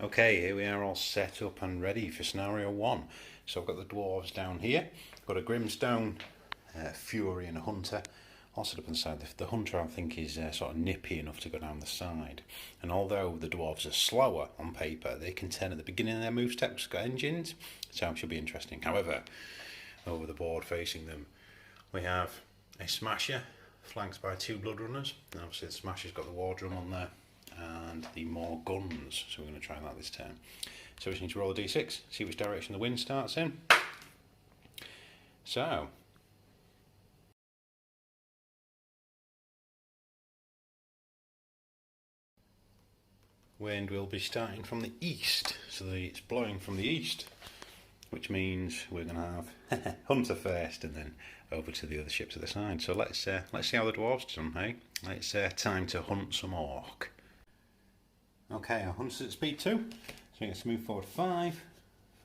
Okay, here we are all set up and ready for scenario 1. So I've got the dwarves down here, I've got a Grimstone, Fury and a Hunter all set up on the side. The Hunter I think is sort of nippy enough to go down the side, and although the dwarves are slower on paper, they can turn at the beginning of their move steps, got engines, so it should be interesting. However, over the board facing them we have a Smasher flanked by 2 Blood Runners, and obviously the Smasher's got the War Drum on there and the more guns, so we're going to try that this turn. So we just need to roll a d6, see which direction the wind starts in. So wind will be starting from the east, so it's blowing from the east, which means we're going to have Hunter first and then over to the other ships at the side. So let's see how the dwarves done, hey? It's time to hunt some orc. Okay, our Hunter's at speed 2, so we get to move forward 5,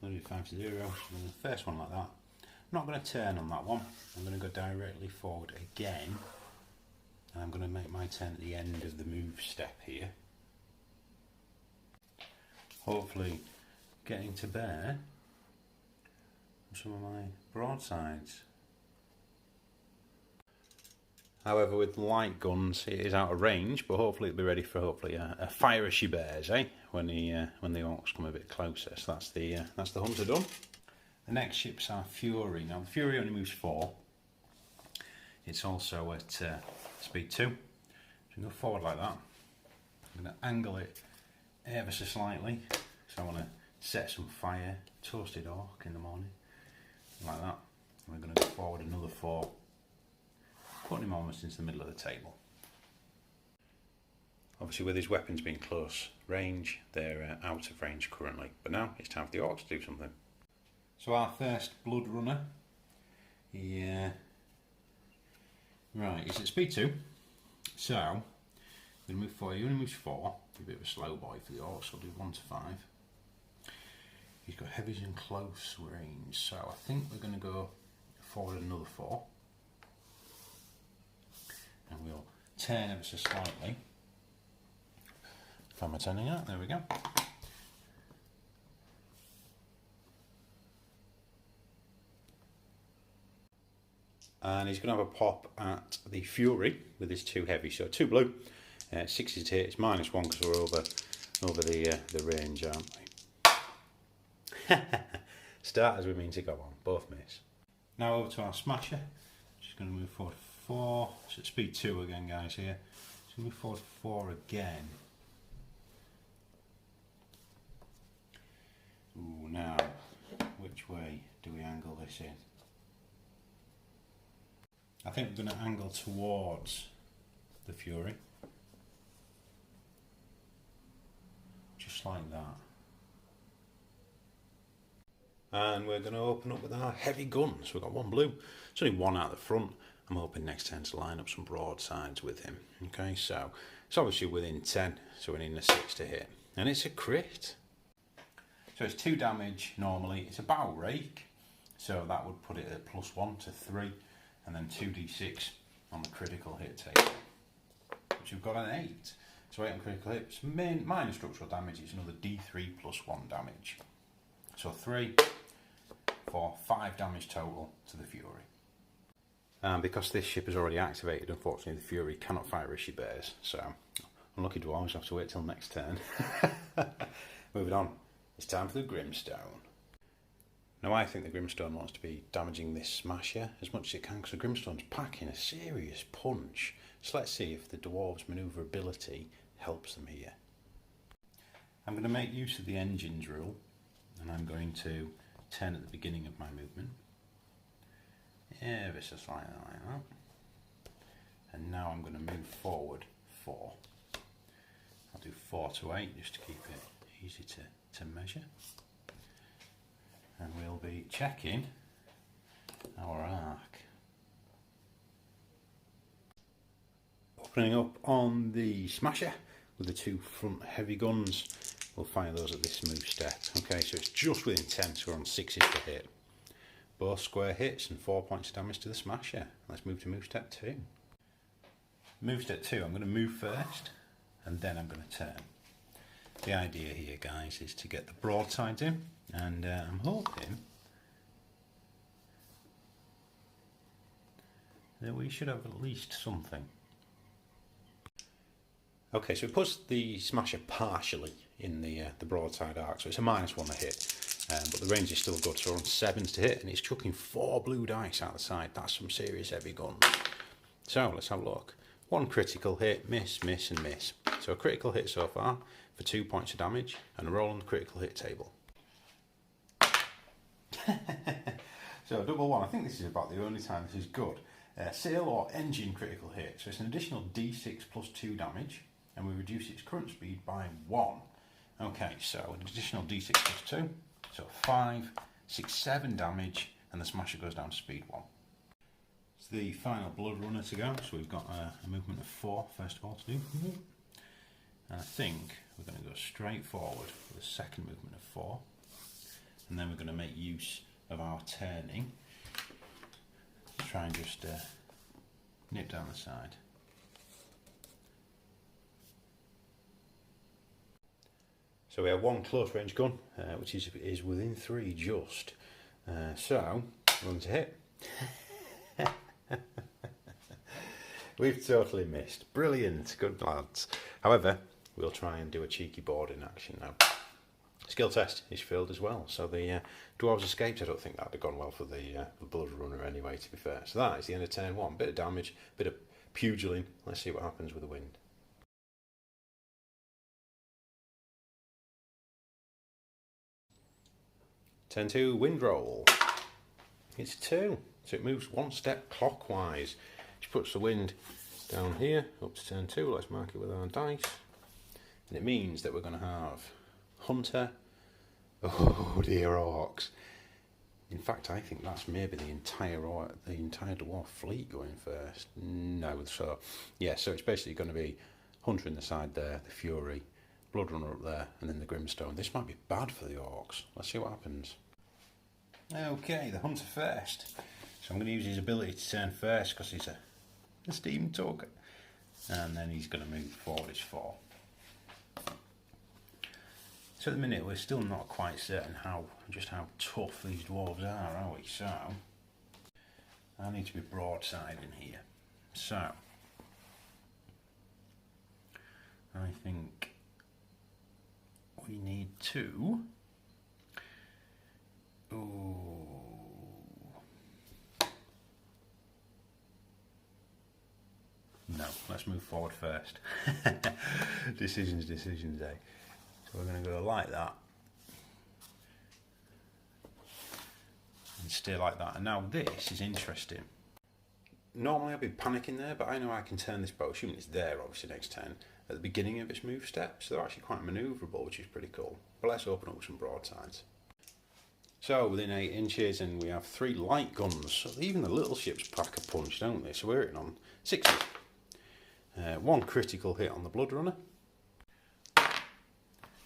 5 to 0, and the first one like that. I'm not going to turn on that one, I'm going to go directly forward again, and I'm going to make my turn at the end of the move step here. Hopefully getting to bear some of my broadsides. However, with light guns it is out of range, but hopefully it'll be ready for a fire as she bears, eh? When the orcs come a bit closer. So that's the Hunter done. The next ship's our Fury. Now the Fury only moves 4. It's also at speed 2. So we go forward like that. I'm going to angle it ever so slightly. So I want to set some fire. Toasted orc in the morning, like that. And we're going to go forward another 4. Putting him almost into the middle of the table. Obviously with his weapons being close range, they're out of range currently, but now it's time for the orcs to do something. So our first Blood Runner, right, he's at speed 2, so I'm going to move 4, he only moves 4, a bit of a slow boy for the orcs, so I'll do 1 to 5. He's got heavies and close range, so I think we're going to go forward another 4. And we'll turn ever so slightly. If I'm turning out, there we go. And he's going to have a pop at the Fury with his 2 heavy, so 2 blue, 6 is hit, it's -1 because we're over the range, aren't we? Start as we mean to go on, both miss. Now over to our Smasher, just going to move forward 4, so it's speed 2 again guys here, so move forward 4 again. Ooh, now, which way do we angle this in? I think we're going to angle towards the Fury, just like that. And we're going to open up with our heavy guns. We've got 1 blue, it's only 1 out the front. I'm hoping next turn to line up some broadsides with him. Okay, so it's obviously within 10, so we need a 6 to hit. And it's a crit. So it's 2 damage normally. It's a battle rake, so that would put it at +1 to 3, and then 2d6 on the critical hit table, which we've got an 8. So 8 on critical hits, minor structural damage, it's another d3 +1 damage. So 3, 4, 5 damage total to the Fury. And because this ship is already activated, unfortunately the Fury cannot fire as she bears, so unlucky dwarves have to wait till next turn. Moving on, it's time for the Grimstone. Now I think the Grimstone wants to be damaging this Smasher as much as it can, because the Grimstone's packing a serious punch. So let's see if the dwarves' manoeuvrability helps them here. I'm going to make use of the engines rule, and I'm going to turn at the beginning of my movement. Ever so slightly like that. And now I'm going to move forward 4. I'll do 4 to 8 just to keep it easy to measure. And we'll be checking our arc. Opening up on the Smasher with the 2 front heavy guns. We'll fire those at this move step. Okay, so it's just within 10, so we're on 6s to hit. Both square hits and 4 points of damage to the Smasher. Let's move to move step 2. Move step 2, I'm going to move first, and then I'm going to turn. the idea here, guys, is to get the broadsides in, and I'm hoping that we should have at least something. Okay, so we put the smasher partially in the broadside arc, so it's a -1 to hit, but the range is still good, so we're on 7s to hit, and it's chucking 4 blue dice out the side. That's some serious heavy guns. So let's have a look. 1 critical hit, miss, miss, and miss. So a critical hit so far for 2 points of damage, and a roll on the critical hit table. So double 1, I think this is about the only time this is good. Sail or engine critical hit, so it's an additional d6 plus 2 damage, and we reduce its current speed by 1. Okay, so an additional d6 plus 2, so 5, 6, 7 damage, and the smasher goes down to speed 1. It's the final blood runner to go, so we've got a movement of 4 first of all to do. And I think we're going to go straight forward with a second movement of 4, and then we're going to make use of our turning to try and just nip down the side. So we have 1 close range gun, which is within 3 just. So run to hit. We've totally missed. Brilliant, good lads. However, we'll try and do a cheeky boarding action now. Skill test is filled as well, so the dwarves escaped. I don't think that would have gone well for the blood runner anyway, to be fair. So that is the end of turn 1. Bit of damage, bit of pugiling. Let's see what happens with the wind. Turn 2, wind roll. It's 2, so it moves 1 step clockwise. Which puts the wind down here, up to turn 2. Let's mark it with our dice. And it means that we're going to have Hunter. Oh dear, Orcs. In fact, I think that's maybe the entire Dwarf Fleet going first. No, so yeah, so it's basically going to be Hunter in the side there, the Fury, Bloodrunner up there, and then the Grimstone. This might be bad for the Orcs. Let's see what happens. Okay, the Hunter first. So I'm going to use his ability to turn first because he's a steam tug. And then he's going to move forward his 4. So at the minute we're still not quite certain just how tough these dwarves are we? So I need to be broadside in here. So I think we need to. Ooh. No, let's move forward first. Decisions, eh? So we're going to go like that. And stay like that. And now this is interesting. Normally I'd be panicking there, but I know I can turn this boat, assuming it's there obviously next turn, at the beginning of its move step. So they're actually quite manoeuvrable, which is pretty cool. But let's open up with some broadsides. So within 8 inches, and we have 3 light guns. So even the little ships pack a punch, don't they? So we're hitting on 6. 1 critical hit on the Blood Runner,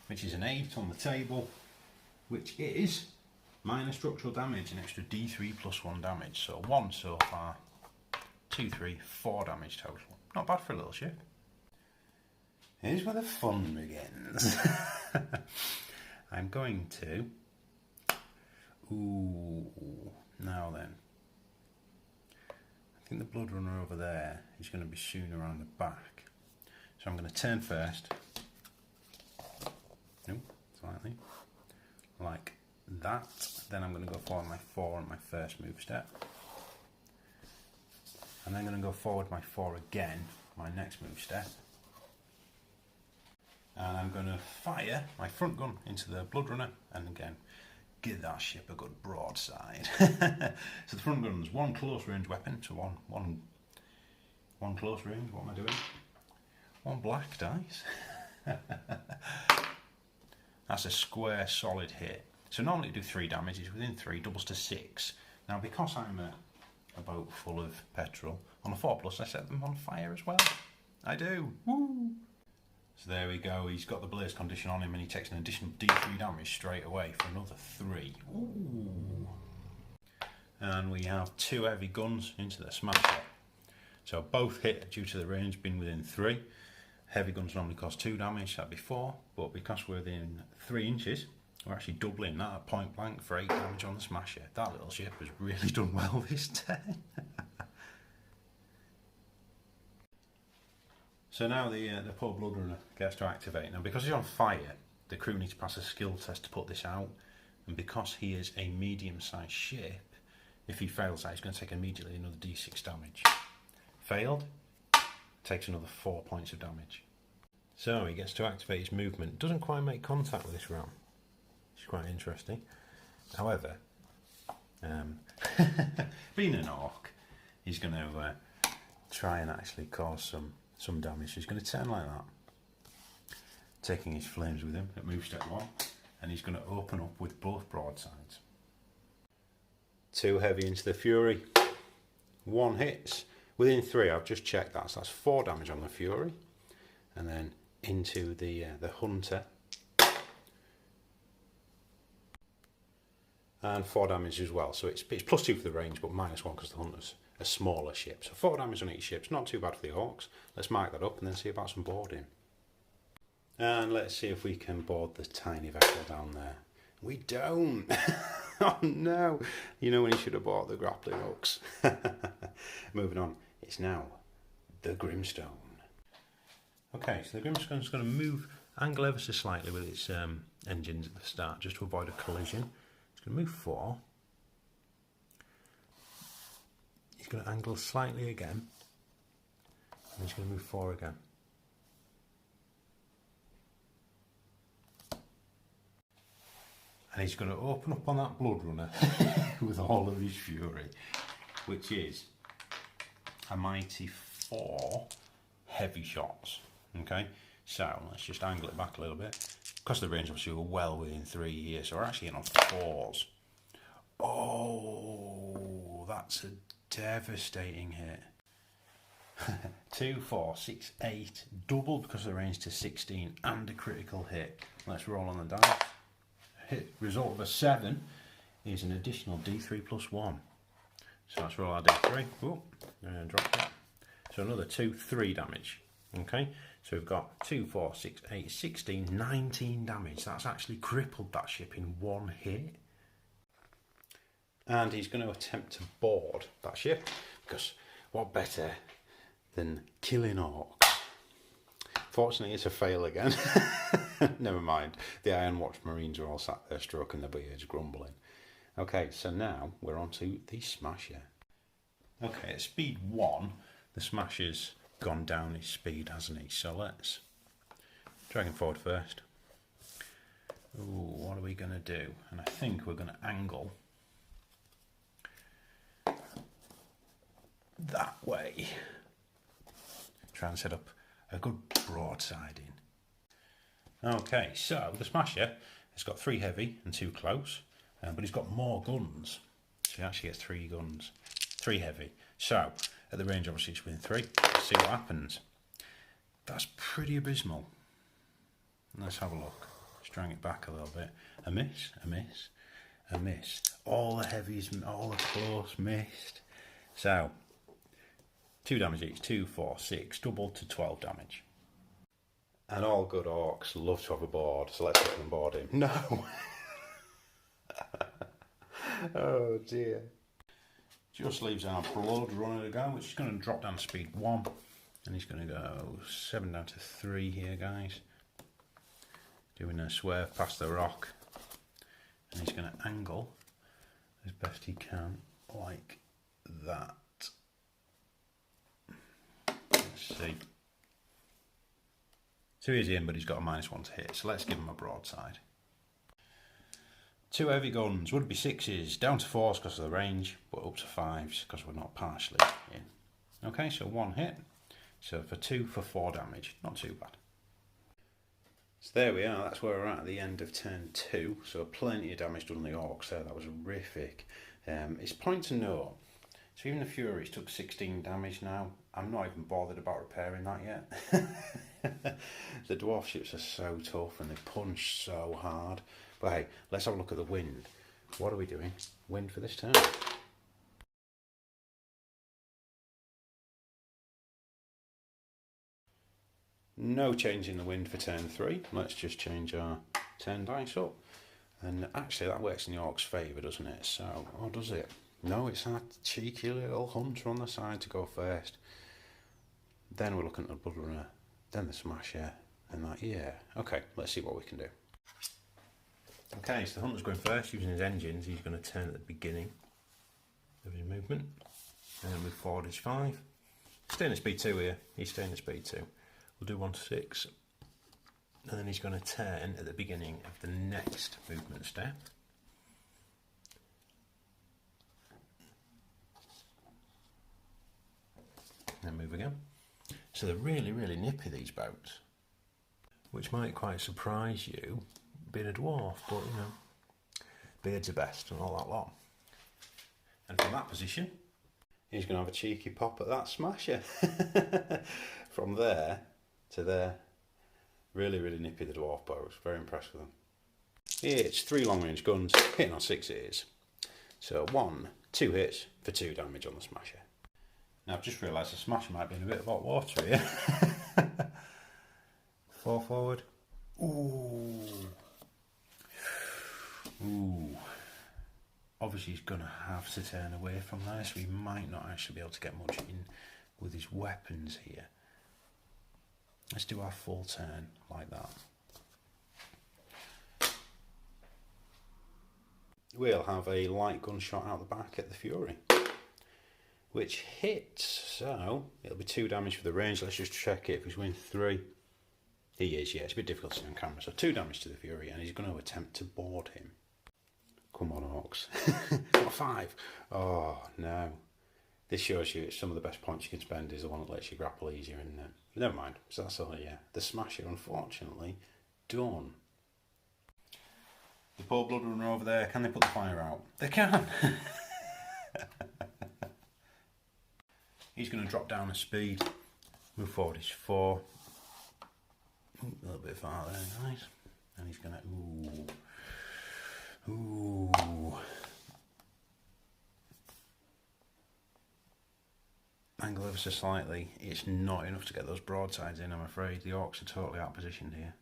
which is an 8 on the table, which is minor structural damage, an extra d3 plus 1 damage. So 1 so far, 2, 3, 4 damage total. Not bad for a little ship. Here's where the fun begins. I'm going to. Ooh, now then. I think the Blood Runner over there is going to be soon around the back. So I'm going to turn first. No, slightly. Like that. Then I'm going to go forward my 4 on my first move step. And then I'm going to go forward my 4 again, my next move step. And I'm going to fire my front gun into the Blood Runner, and again, give that ship a good broadside. So the front gun's 1 close range weapon, so one close range. What am I doing? 1 black dice. That's a square solid hit. So normally you do 3 damage, it's within 3, doubles to 6. Now because I'm a boat full of petrol, on a 4+, I set them on fire as well. I do. Woo! So there we go, he's got the blaze condition on him and he takes an additional d3 damage straight away for another 3. Ooh. And we have 2 heavy guns into the smasher. So both hit due to the range being within 3. heavy guns normally cost 2 damage, that'd be 4, but because we're within 3 inches, we're actually doubling that at point blank for 8 damage on the smasher. That little ship has really done well this turn. So now the poor Blood Runner gets to activate. Now because he's on fire, the crew need to pass a skill test to put this out, and because he is a medium-sized ship, if he fails that, he's going to take immediately another d6 damage. Failed, takes another 4 points of damage. So he gets to activate his movement. Doesn't quite make contact with this ram, which is quite interesting. However, being an orc, he's going to try and actually cause some damage. He's going to turn like that, taking his flames with him at move step 1, and he's going to open up with both broadsides. 2 heavy into the Fury, 1 hits. Within 3, I've just checked that, so that's 4 damage on the Fury, and then into the Hunter, and 4 damage as well. So it's +2 for the range, but -1 because the Hunter's a smaller ship. So 4 damage on each ship. It's not too bad for the Orcs. Let's mark that up and then see about some boarding. And let's see if we can board the tiny vessel down there. We don't. Oh no. You know when you should have bought the grappling hooks. Moving on. It's now the Grimstone. Okay, so the Grimstone's going to move, angle ever so slightly with its engines at the start just to avoid a collision. It's going to move 4. He's going to angle slightly again. And he's going to move 4 again. And he's going to open up on that Blood Runner with all of his fury, which is a mighty 4 heavy shots. Okay, so let's just angle it back a little bit. Because of the range, obviously, we're well within 3 here, so we're actually in on 4s. Oh, that's a devastating hit. 2, 4, 6, 8, double because of the range to 16, and a critical hit. Let's roll on the dice. Hit result of a 7 is an additional d3 + 1. So let's roll our d3. Ooh, and drop that. So another 2, 3 damage. Okay, so we've got 2, 4, 6, 8, 16, 19 damage. That's actually crippled that ship in 1 hit. And he's going to attempt to board that ship, because what better than killing orcs? Fortunately, it's a fail again. Never mind. The Iron Watch Marines are all sat there stroking their beards, grumbling. Okay, so now we're on to the Smasher. Okay, at speed 1, the Smasher's gone down his speed, hasn't he? So let's drag him forward first. Ooh, what are we going to do? And I think we're going to angle that way. Try and set up a good broadsiding. Okay, so the Smasher has got 3 heavy and 2 close, but he's got more guns. So he actually gets 3 guns, 3 heavy. So at the range, obviously, it's within 3. Let's see what happens. That's pretty abysmal. Let's have a look. Strang it back a little bit. A miss, a miss, a miss. All the heavies, all the close missed. So 2 damage each, 2, 4, 6, doubled to 12 damage. And all good orcs love to have a board, so let's get them board him. No! Oh dear. Just leaves our Blood Runner to go, which is going to drop down to speed 1. And he's going to go 7 down to 3 here, guys. Doing a swerve past the rock. And he's going to angle as best he can, like that. Let's see. So he's in, but he's got a -1 to hit, so let's give him a broadside. 2 heavy guns, would be 6s, down to 4s because of the range, but up to 5s because we're not partially in. Okay, so 1 hit, so for 2 for 4 damage, not too bad. So there we are, that's where we're at the end of turn 2, so plenty of damage done on the Orcs there, that was horrific. It's point to note, so even the Furies took 16 damage now. I'm not even bothered about repairing that yet. The dwarf ships are so tough and they punch so hard. But hey, let's have a look at the wind. What are we doing? Wind for this turn. No change in the wind for turn 3. Let's just change our turn dice up. And actually that works in the Orcs' favour, doesn't it? So, or does it? No, it's that cheeky little hunter on the side to go first. Then we're looking at the Blood Runner, then the Smasher, and that, yeah. Okay, let's see what we can do. Okay, so the hunter's going first using his engines. He's going to turn at the beginning of his movement. And then move forward is 5. Staying at speed 2 here. He's staying at speed 2. We'll do 1 to 6. And then he's going to turn at the beginning of the next movement step. And then move again. So they're really, really nippy, these boats. Which might quite surprise you, being a dwarf, but you know, beards are best and all that lot. And from that position, he's going to have a cheeky pop at that Smasher. From there to there. Really, really nippy, the dwarf bows. Very impressed with them. It's 3 long range guns, hitting on 6 ears. So 1, 2 hits for 2 damage on the Smasher. Now I've just realised the Smasher might be in a bit of hot water here. 4 forward. Ooh. Ooh. Obviously he's going to have to turn away from there, so he might not actually be able to get much in with his weapons here. Let's do our full turn like that. We'll have a light gunshot out the back at the Fury, which hits, so it'll be 2 damage for the range. Let's just check it if he's win 3. He is, yeah, it's a bit difficult to see on camera. So 2 damage to the Fury, and he's going to attempt to board him. Come on, Orcs. Not 5. Oh, no. This shows you some of the best points you can spend is the one that lets you grapple easier, and never mind. So that's all, yeah. The Smasher, unfortunately, done. The poor Blood Runner over there, can they put the fire out? They can! He's going to drop down a speed. Move forward is 4. A little bit far there, nice. And he's going to... Ooh. Angle ever so slightly. It's not enough to get those broadsides in, I'm afraid. The Orcs are totally out positioned here.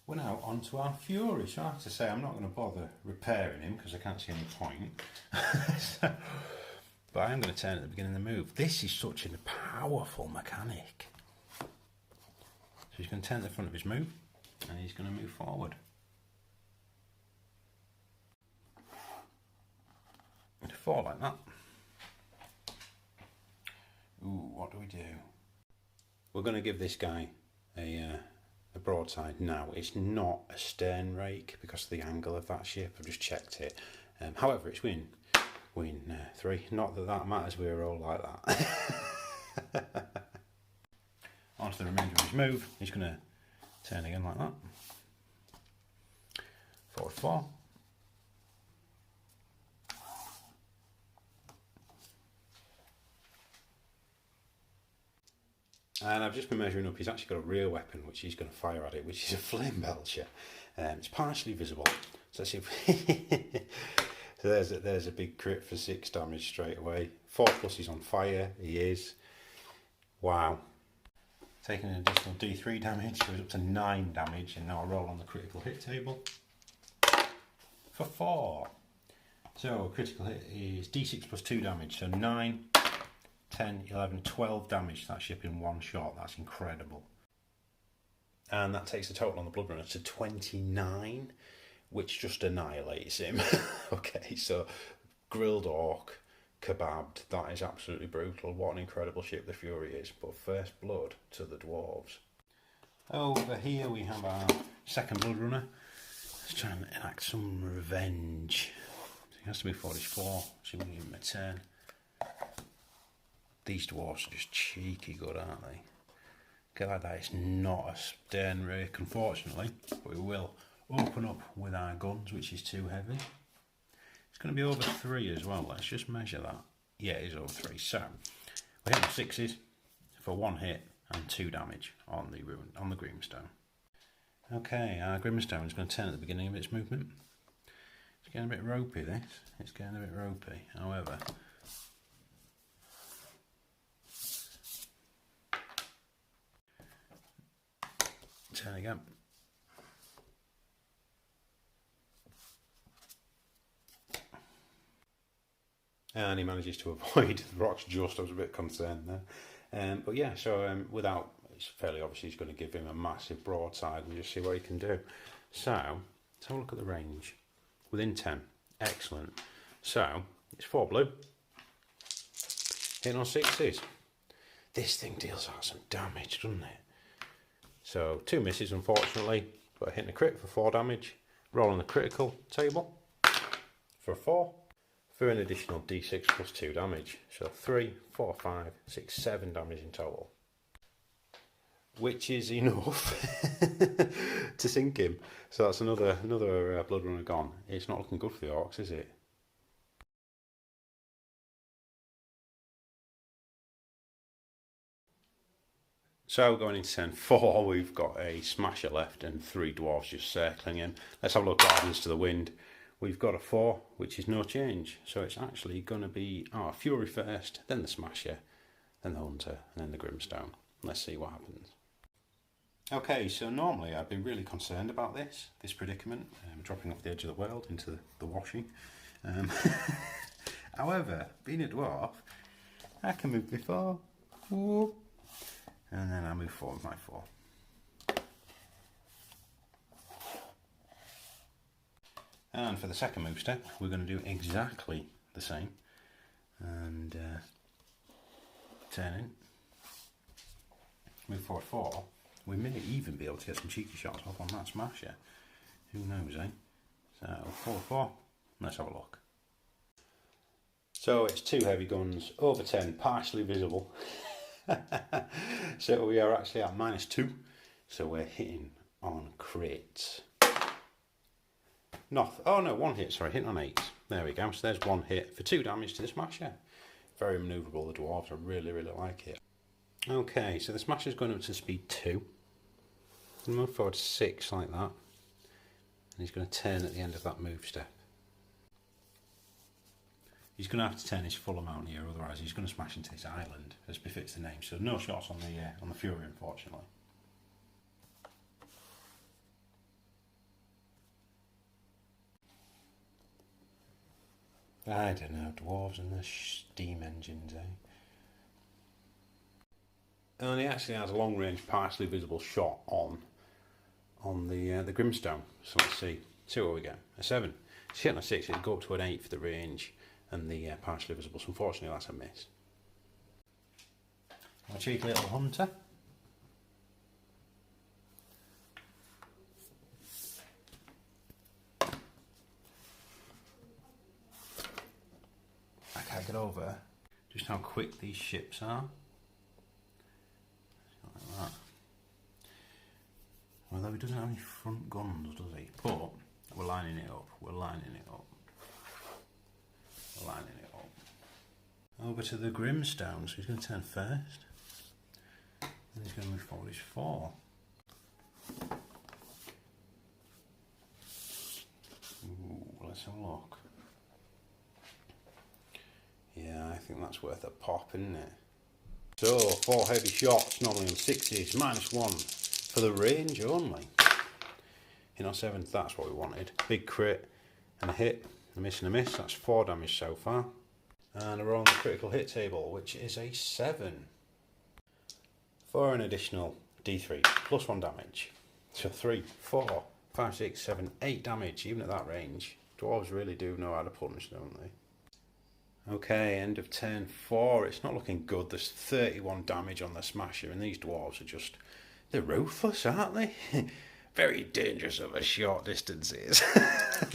We're now on to our Fury, so I have to say I'm not going to bother repairing him because I can't see any point. But I am going to turn at the beginning of the move. This is such a powerful mechanic. So he's going to turn at the front of his move and he's going to move forward. And 4 like that. Ooh, what do we do? We're going to give this guy a broadside now. It's not a stern rake because of the angle of that ship. I've just checked it. However, it's win 3. Not that that matters. We're all like that. On to the remainder of his move. He's going to turn again like that. Forward 4. And I've just been measuring up, he's actually got a real weapon which he's going to fire at it, which is a flame belcher. It's partially visible. So let's see if so there's a big crit for 6 damage straight away. 4 plus he's on fire, he is. Wow. Taking an additional D3 damage, so he's up to 9 damage, and now I'll roll on the critical hit table. For 4. So critical hit is D6 plus 2 damage, so 9. 10, 11, 12 damage to that ship in one shot. That's incredible. And that takes the total on the Blood Runner to 29, which just annihilates him. Okay, so grilled orc, kebabbed. That is absolutely brutal. What an incredible ship the Fury is. But first blood to the dwarves. Over here we have our second Blood Runner. Let's try and enact some revenge. So he has to be 44, so we can give him a turn. These dwarves are just cheeky good, aren't they? Get like that, it's not a stern rake, unfortunately, but we will open up with our guns, which is too heavy. It's going to be over 3 as well. Let's just measure that. Yeah, it is over 3. So we're hitting 6s for 1 hit and 2 damage on the Grimstone. Okay, our Grimstone is going to turn at the beginning of its movement. It's getting a bit ropey, this. It's getting a bit ropey. However, Turn again. And he manages to avoid the rocks just. I was a bit concerned there. But yeah, so without, it's fairly obvious he's going to give him a massive broadside and just see what he can do. So, let's have a look at the range. Within 10. Excellent. So, it's 4 blue. Hitting on 6s. This thing deals out some damage, doesn't it? So, 2 misses, unfortunately, but hitting a crit for 4 damage. Rolling the critical table for a 4. For an additional d6 plus 2 damage. So 3, 4, 5, 6, 7 damage in total. Which is enough to sink him. So that's another blood runner gone. It's not looking good for the Orcs, is it? So going into turn 4, we've got a smasher left and 3 dwarves just circling him. Let's have a look what happens to the wind. We've got a 4, which is no change. So it's actually going to be our Fury first, then the Smasher, then the Hunter, and then the Grimstone. Let's see what happens. Okay, so normally I'd be really concerned about this predicament, dropping off the edge of the world into the washing. However, being a dwarf, I can move before, and then I move forward with my 4. And for the second move step, we're going to do exactly the same. And turn in. Move forward 4. We may even be able to get some cheeky shots off on that Smasher. Who knows, eh? So, 4. Let's have a look. So, it's 2 heavy guns, over 10, partially visible. So, we are actually at -2. So, we're hitting on crits. Oh no, 1 hit, sorry, hitting on 8. There we go, so there's 1 hit for 2 damage to the Smasher. Very manoeuvrable, the dwarves, I really, really like it. Okay, so the Smasher's going up to speed 2. He'll move forward 6 like that. And he's going to turn at the end of that move step. He's going to have to turn his full amount here, otherwise he's going to smash into this island, as befits the name. So no shots on the Fury, unfortunately. I don't know, dwarves and their steam engines, eh? And he actually has a long range, partially visible shot on the Grimstone. So let's see what we get. A 7. It's hitting a 6, it'd go up to an 8 for the range and the partially visible. So unfortunately that's a miss. A cheeky little Hunter. I can't get over just how quick these ships are. Like that. Although he doesn't have any front guns, does he? But we're lining it up. We're lining it up. We're lining it up. Over to the Grimstone. So he's going to turn first. And he's going to move forward his 4. Ooh, let's have a look. Yeah, I think that's worth a pop, isn't it? So, 4 heavy shots, normally on 6s, -1 for the range only. In our 7th, that's what we wanted. Big crit and a hit, a miss and a miss. That's 4 damage so far. And we're on the critical hit table, which is a 7. For an additional D3, plus 1 damage. So 3, 4, 5, 6, 7, 8 damage, even at that range. Dwarves really do know how to punish, don't they? Okay, end of turn 4. It's not looking good. There's 31 damage on the Smasher, and these dwarves are just... they're ruthless, aren't they? Very dangerous over short distances.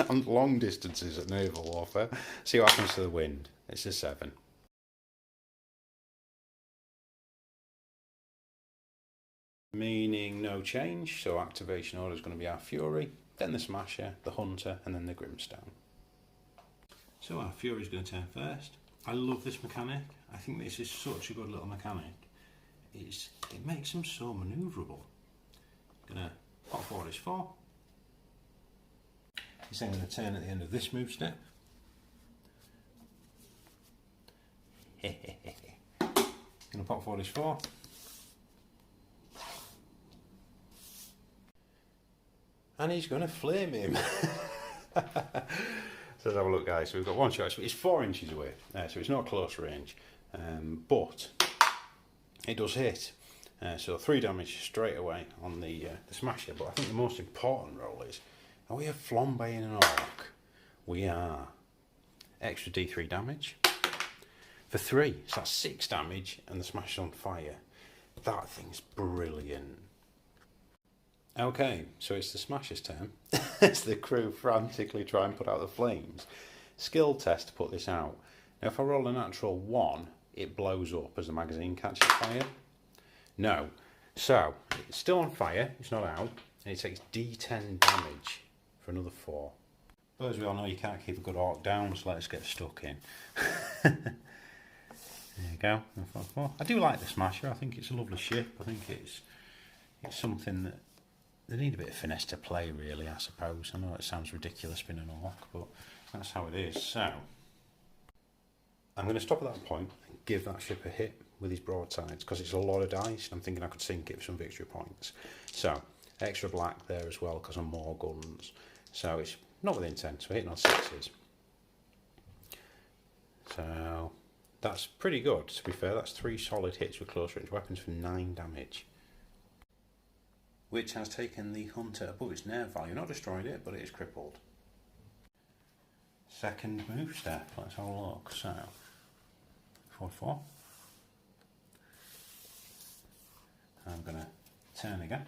And long distances at naval warfare. See what happens to the wind. It's a 7. Meaning no change, so activation order is going to be our Fury, then the Smasher, the Hunter, and then the Grimstone. So our Fury is going to turn first. I love this mechanic. I think this is such a good little mechanic. It makes him so manoeuvrable. Going to pop forward his 4. He's then going to turn at the end of this move step. Going to pop forward his 4. and he's going to flame him. So let's have a look, guys. So we've got one shot. It's 4 inches away, so it's not close range, but it does hit. So 3 damage straight away on the smasher. But I think the most important roll is, are we a flambeing an orc? We are. Extra D3 damage for 3. So that's 6 damage, and the smasher's on fire. That thing's brilliant. Okay, so it's the smasher's turn. As the crew frantically try and put out the flames. Skill test to put this out. Now, if I roll a natural 1, it blows up as the magazine catches fire. No. So, it's still on fire, it's not out, and it takes D10 damage for another 4. But as we all know, you can't keep a good orc down, so let's get stuck in. There you go. I do like the smasher. I think it's a lovely ship. I think it's something that they need a bit of finesse to play, really, I suppose. I know it sounds ridiculous being an orc, but that's how it is. So, I'm going to stop at that point and give that ship a hit with his broadsides, because it's a lot of dice, and I'm thinking I could sink it for some victory points. So, extra black there as well, because of more guns. So, it's not within 10, so hitting on 6s. So, that's pretty good, to be fair. That's 3 solid hits with close range weapons for 9 damage. Which has taken the hunter above its nerve value. Not destroyed it, but it is crippled. Second move step, let's have a look. So, 4-4. I'm going to turn again.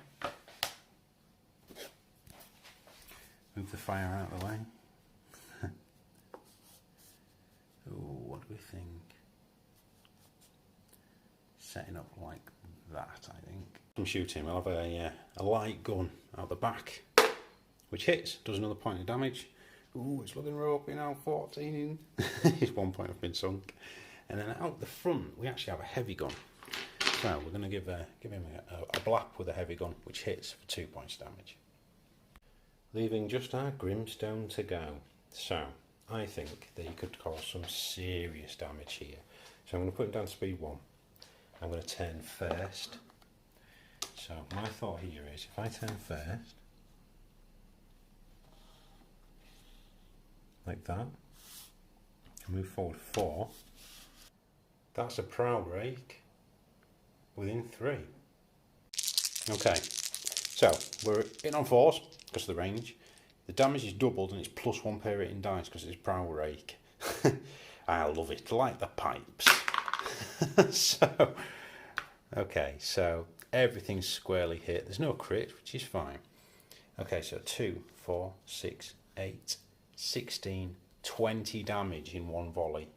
Move the fire out of the way. Ooh, what do we think? Setting up like that, I think. I'm shooting. We'll have a light gun out the back, which hits, does another point of damage. Ooh, it's looking ropey now, 14. It's 1 point I've been sunk. And then out the front, we actually have a heavy gun. So we're going to give him a blap with a heavy gun, which hits for 2 points damage. Leaving just our Grimstone to go. So I think that he could cause some serious damage here. So I'm going to put him down to speed 1. I'm going to turn first. So my thought here is, if I turn first, like that, and move forward 4, that's a prow rake within 3. Okay, so we're in on 4s because of the range. The damage is doubled and it's +1 per rating dice because it's prow rake. I love it, like the pipes. So, okay, so everything's squarely hit. There's no crit, which is fine. Okay, so 2, 4, 6, 8, 16, 20 damage in one volley.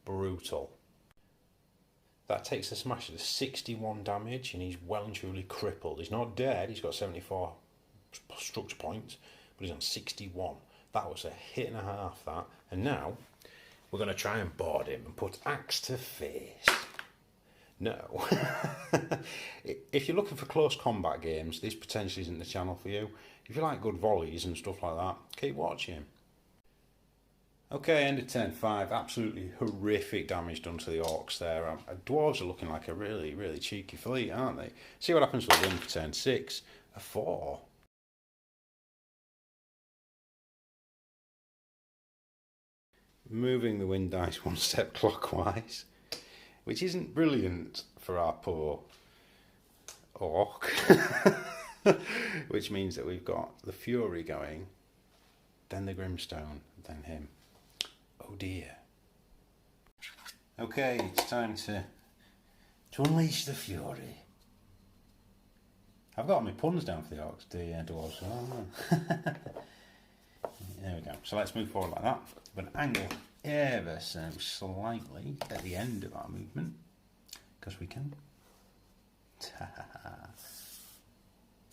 Brutal. That takes the smasher to 61 damage, and he's well and truly crippled. He's not dead, he's got 74 structure points, but he's on 61. That was a hit and a half, that. And now, we're going to try and board him and put axe to face. No. If you're looking for close combat games, this potentially isn't the channel for you. If you like good volleys and stuff like that, keep watching. Okay, end of turn 5. Absolutely horrific damage done to the orcs there. Dwarves are looking like a really, really cheeky fleet, aren't they? See what happens with them for turn 6. A 4. Moving the wind dice 1 step clockwise, which isn't brilliant for our poor orc. Which means that we've got the Fury going, then the Grimstone, then him. Oh dear. Okay, it's time to unleash the Fury. I've got my puns down for the orcs, the dwarves. Oh. There we go. So let's move forward like that. But angle ever so slightly at the end of our movement, because we can.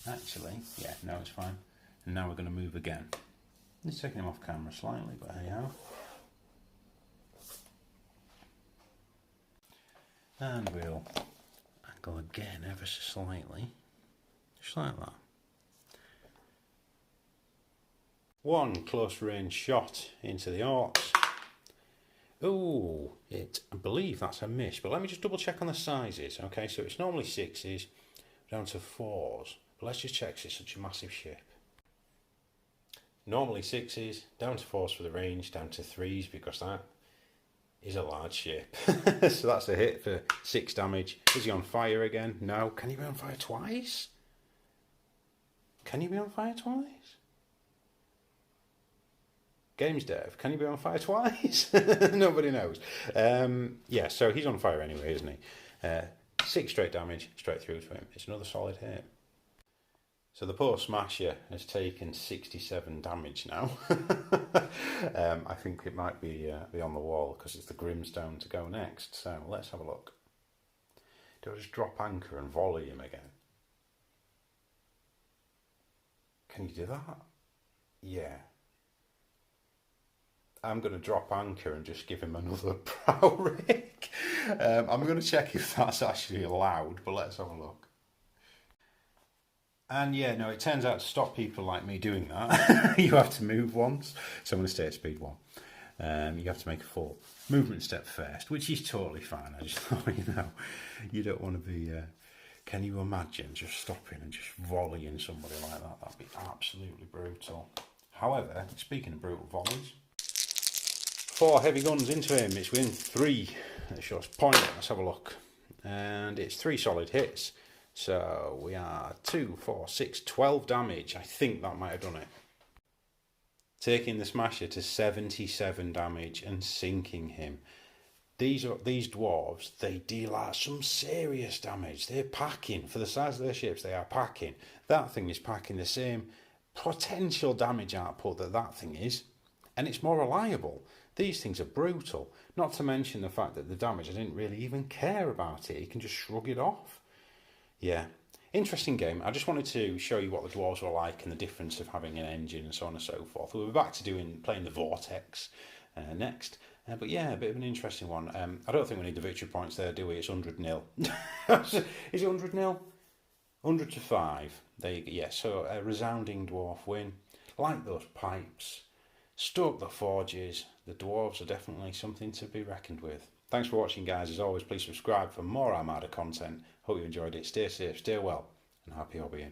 Actually, yeah, no, it's fine. And now we're going to move again. It's taking him off camera slightly, but hey ho. And we'll angle again ever so slightly. Just like that. One close range shot into the orcs. Ooh, I believe that's a miss, but let me just double check on the sizes. Okay, so it's normally 6s down to 4s, but let's just check 'cause it's such a massive ship. Normally 6s, down to 4s for the range, down to 3s because that is a large ship. So that's a hit for 6 damage. Is he on fire again? No. Can he be on fire twice? Can he be on fire twice? Games dev, can he be on fire twice? Nobody knows. Yeah, so he's on fire anyway, isn't he? 6 straight damage, straight through to him. It's another solid hit. So the poor Smasher has taken 67 damage now. I think it might be on the wall because it's the Grimstone to go next. So let's have a look. Do I just drop anchor and volley him again? Can you do that? Yeah. I'm going to drop anchor and just give him another prow rig. I'm going to check if that's actually allowed, but let's have a look. And yeah, no, it turns out to stop people like me doing that, you have to move once. So I'm going to stay at speed 1. You have to make a full movement step first, which is totally fine. I just thought, you don't want to be... can you imagine just stopping and just volleying somebody like that? That'd be absolutely brutal. However, speaking of brutal volleys, 4 heavy guns into him. It's within 3 at shortest point. Let's have a look. And it's 3 solid hits. So we are 2, 4, 6, 12 damage. I think that might have done it. Taking the Smasher to 77 damage and sinking him. These dwarves, they deal out some serious damage. They're packing. For the size of their ships, they are packing. That thing is packing the same potential damage output that thing is. And it's more reliable. These things are brutal. Not to mention the fact that the damage, I didn't really even care about it. You can just shrug it off. Yeah, interesting game. I just wanted to show you what the dwarves were like and the difference of having an engine and so on and so forth. We'll be back to playing the Vortex next. But yeah, a bit of an interesting one. I don't think we need the victory points there, do we? It's 100-0. Is it 100-0? 100 to 5. There you go. Yeah, so a resounding dwarf win. Like those pipes. Stoke the forges. The dwarves are definitely something to be reckoned with. Thanks for watching, guys. As always, please subscribe for more Armada content. Hope you enjoyed it. Stay safe, stay well, and happy hobbying.